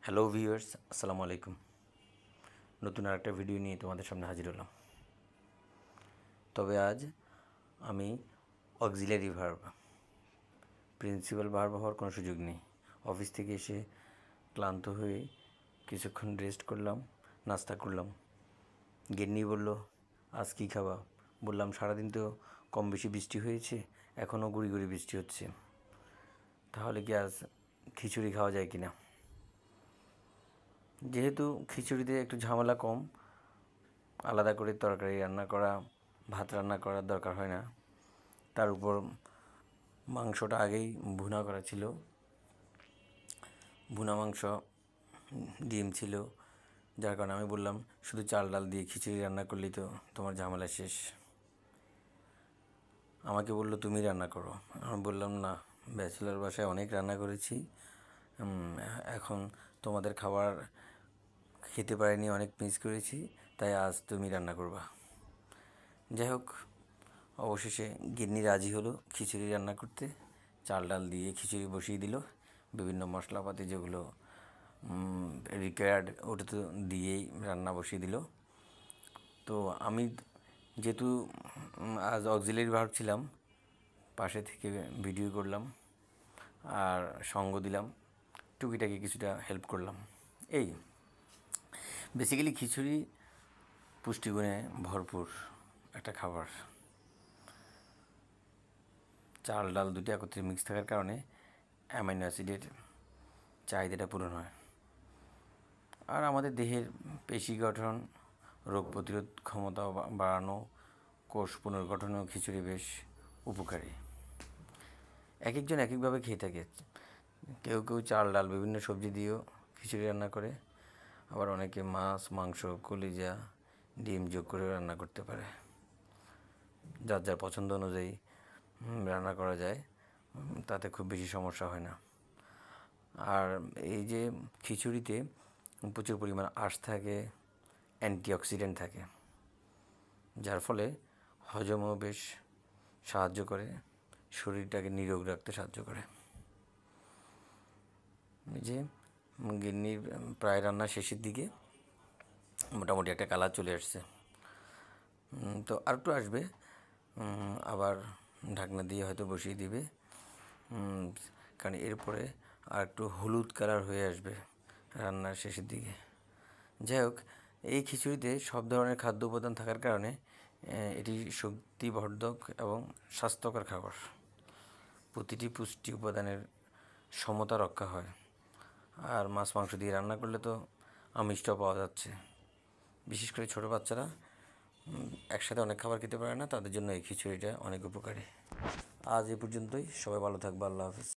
Hello viewers, আসসালামু আলাইকুম। নতুন আরেকটা ভিডিও নিয়ে তোমাদের সামনে হাজির হলাম। তবে আজ আমি অক্সিলারি ভার্ব, প্রিন্সিপাল ভার্ব হওয়ার কোনো সুযোগ নেই। অফিস থেকে এসে ক্লান্ত হয়ে কিছুক্ষণ রেস্ট করলাম, নাস্তা করলাম। গিন্নি বলল, আজ কী খাবা? বললাম, সারাদিন তো কম বেশি বৃষ্টি হয়েছে, এখনও গুঁড়ি গুঁড়ি বৃষ্টি হচ্ছে, তাহলে কি আজ খিচুড়ি খাওয়া যায় কি না? যেহেতু খিচুড়িতে একটু ঝামেলা কম, আলাদা করে তরকারি রান্না করা, ভাত রান্না করার দরকার হয় না। তার উপর মাংসটা আগেই ভুনা করা ছিল, ভুনা মাংস, ডিম ছিল, যার কারণে আমি বললাম শুধু চাল ডাল দিয়ে খিচুড়ি রান্না করলেই তো তোমার ঝামেলা শেষ। আমাকে বললো তুমি রান্না করো। আমি বললাম না, ব্যাচেলার বাসায় অনেক রান্না করেছি, এখন তোমাদের খাবার খেতে পারিনি, অনেক মিস করেছি, তাই আজ তুমি রান্না করবা। যাই হোক, অবশেষে গিন্নি রাজি হলো খিচুড়ি রান্না করতে। চাল ডাল দিয়ে খিচুড়ি বসিয়ে দিল, বিভিন্ন মশলাপাতি যেগুলো রিকোয়ার্ড ওটা তো দিয়েই রান্না বসিয়ে দিল। তো আমি যেহেতু আজ অক্সিলারি ভার্ব ছিলাম, পাশে থেকে ভিডিও করলাম আর সঙ্গ দিলাম, টুকিটাকি কিছুটা হেল্প করলাম। এই বেসিক্যালি খিচুড়ি পুষ্টিগুণে ভরপুর একটা খাবার। চাল ডাল দুটো একত্রে মিক্স থাকার কারণে অ্যামাইনো অ্যাসিডের চাহিদাটা পূরণ হয়। আর আমাদের দেহের পেশি গঠন, রোগ প্রতিরোধ ক্ষমতা বাড়ানো, কোষ পুনর্গঠনেও খিচুড়ি বেশ উপকারী। এক একজন এক একভাবে খেয়ে থাকে। কেউ কেউ চাল ডাল বিভিন্ন সবজি দিয়েও খিচুড়ি রান্না করে, আবার অনেকে মাছ, মাংস, কলিজা, ডিম যোগ করে রান্না করতে পারে। যার যার পছন্দ অনুযায়ী রান্না করা যায়, তাতে খুব বেশি সমস্যা হয় না। আর এই যে খিচুড়িতে প্রচুর পরিমাণ আঁশ থাকে, অ্যান্টিঅক্সিডেন্ট থাকে, যার ফলে হজমও বেশ সাহায্য করে, শরীরটাকে নিরোগ রাখতে সাহায্য করে। যে গিন্নির প্রায় রান্না শেষের দিকে মোটামুটি একটা কালার চলে আসছে, তো আর একটু আসবে, আবার ঢাকনা দিয়ে হয়তো বসিয়ে দিবে, কারণ এরপরে আর একটু হলুদ কালার হয়ে আসবে রান্নার শেষের দিকে। যাই হোক, এই খিচুড়িতে সব ধরনের খাদ্য উপাদান থাকার কারণে এটি শক্তিবর্ধক এবং স্বাস্থ্যকর খাবার। প্রতিটি পুষ্টি উপাদানের সমতা রক্ষা হয়। আর মাছ মাংস দিয়ে রান্না করলে তো আমিষটাও পাওয়া যাচ্ছে। বিশেষ করে ছোটো বাচ্চারা একসাথে অনেক খাবার খেতে পারে না, তাদের জন্য এই খিচুড়িটা অনেক উপকারী। আজ এ পর্যন্তই, সবাই ভালো থাকবে, আল্লাহ হাফিজ।